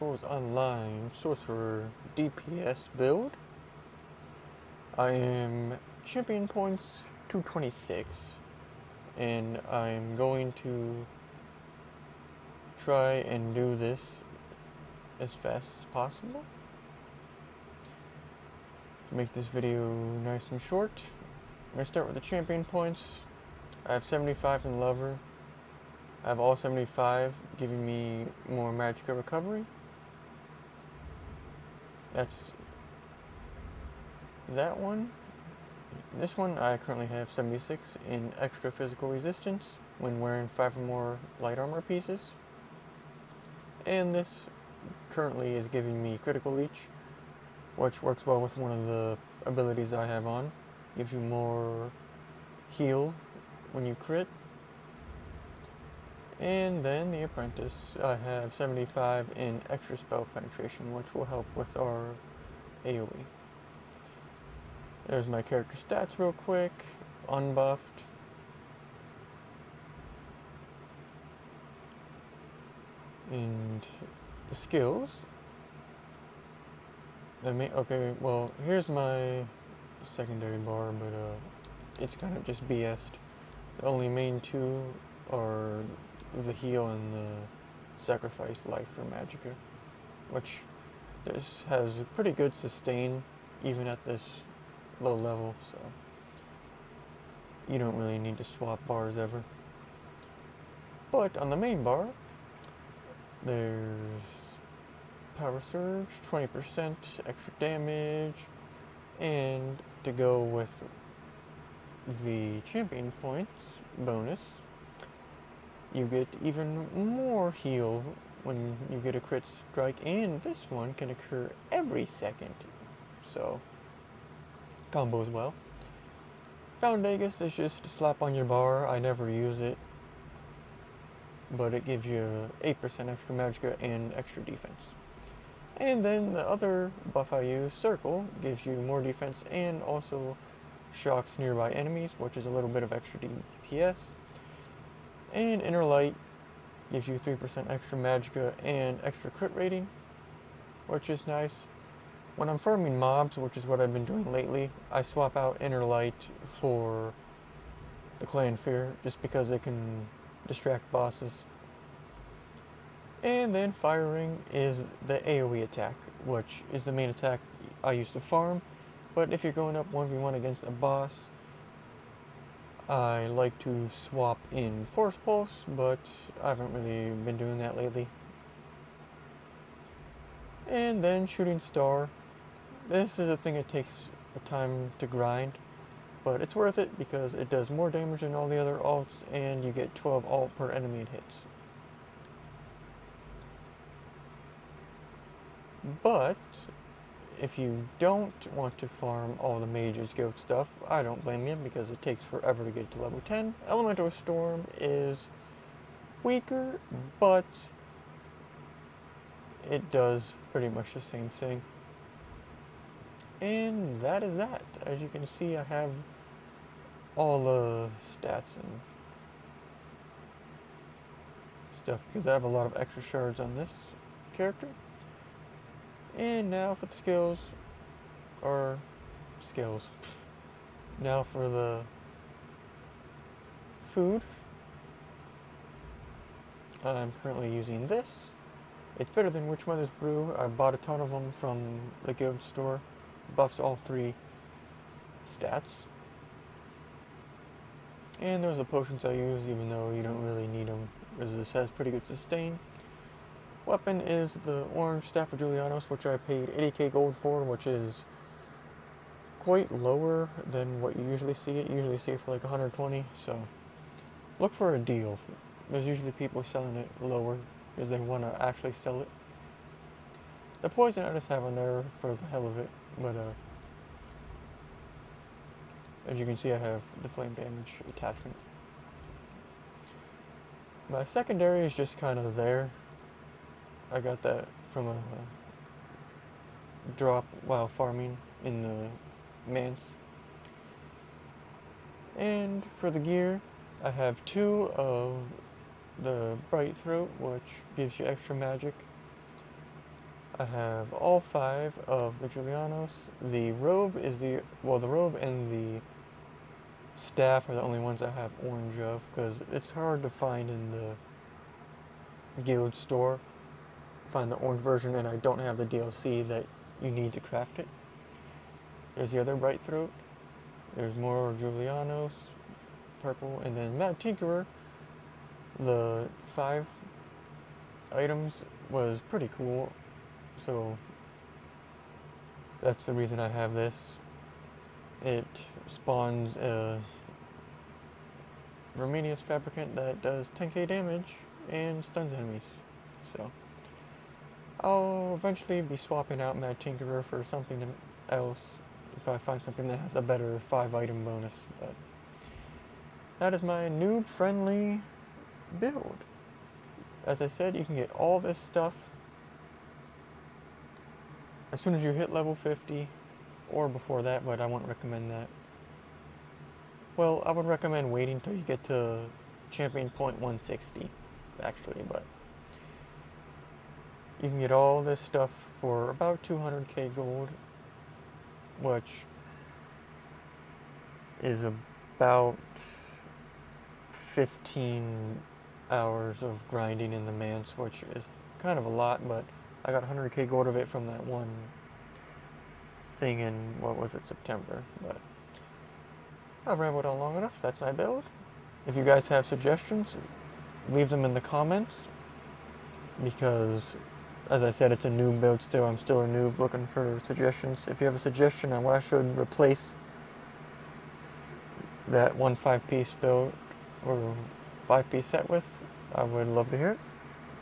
Online Sorcerer DPS build. I am champion points 226, and I'm going to try and do this as fast as possible. To make this video nice and short, I'm going to start with the champion points. I have 75 in Lover. I have all 75, giving me more Magika recovery. That's that one. This one I currently have 76 in extra physical resistance when wearing 5 or more light armor pieces. And this currently is giving me critical leech, which works well with one of the abilities I have on. Gives you more heal when you crit. And then the apprentice, I have 75 in extra spell penetration, which will help with our AoE. There's my character stats real quick, unbuffed. And the skills. Okay, well, here's my secondary bar, but it's kind of just BS'd. The only main two are the heal and the sacrifice life for Magika, which this has a pretty good sustain even at this low level, so you don't really need to swap bars ever. But on the main bar, there's power surge, 20% extra damage, and to go with the champion points bonus, you get even more heal when you get a crit strike, and this one can occur every second, so combos well. Foundagus is just a slap on your bar. I never use it, but it gives you 8% extra Magika and extra defense. And then the other buff I use, Circle, gives you more defense and also shocks nearby enemies, which is a little bit of extra DPS. And Inner Light gives you 3% extra Magika and extra crit rating, which is nice. When I'm farming mobs, which is what I've been doing lately, I swap out Inner Light for the Clan Fear, just because it can distract bosses. And then Fire Ring is the AoE attack, which is the main attack I use to farm. But if you're going up 1v1 against a boss, I like to swap in Force Pulse, but I haven't really been doing that lately. And then Shooting Star. This is a thing that takes a time to grind, but it's worth it because it does more damage than all the other alts, and you get 12 alt per enemy it hits. But if you don't want to farm all the Mage's Goat stuff, I don't blame you because it takes forever to get to level 10. Elemental Storm is weaker, but it does pretty much the same thing. And that is that. As you can see, I have all the stats and stuff because I have a lot of extra shards on this character. And now for the skills, or skills. Now for the food. I'm currently using this. It's better than Witch Mother's Brew. I bought a ton of them from the guild store. Buffs all 3 stats. And those are the potions I use, even though you don't really need them, because this has pretty good sustain. Weapon is the Orange Staff of Julianos, which I paid 80k gold for, which is quite lower than what you usually see it. You usually see it for like 120, so look for a deal. There's usually people selling it lower because they want to actually sell it. The poison I just have on there for the hell of it, but as you can see, I have the flame damage attachment. My secondary is just kind of there. I got that from a drop while farming in the manse. And for the gear, I have 2 of the Bright Throat, which gives you extra magic. I have all 5 of the Julianos. The robe is the robe and the staff are the only ones I have orange of, because it's hard to find in the guild store. Find the orange version, and I don't have the DLC that you need to craft it. There's the other Bright Throat. There's more Julianos, purple, and then Mad Tinkerer. The 5 items was pretty cool, so that's the reason I have this. It spawns a Romanius Fabricant that does 10k damage and stuns enemies. So I'll eventually be swapping out Mad Tinkerer for something else if I find something that has a better 5 item bonus. But that is my noob friendly build. As I said, you can get all this stuff as soon as you hit level 50 or before that, but I wouldn't recommend that. Well, I would recommend waiting until you get to champion point 160 actually, but you can get all this stuff for about 200k gold, which is about 15 hours of grinding in the manse, which is kind of a lot, but I got 100k gold of it from that one thing in, what was it, September. But I've rambled on long enough. That's my build. If you guys have suggestions, leave them in the comments, because as I said, it's a noob build still. I'm still a noob looking for suggestions. If you have a suggestion on what I should replace that one 5-piece build or 5-piece set with, I would love to hear it.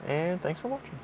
And thanks for watching.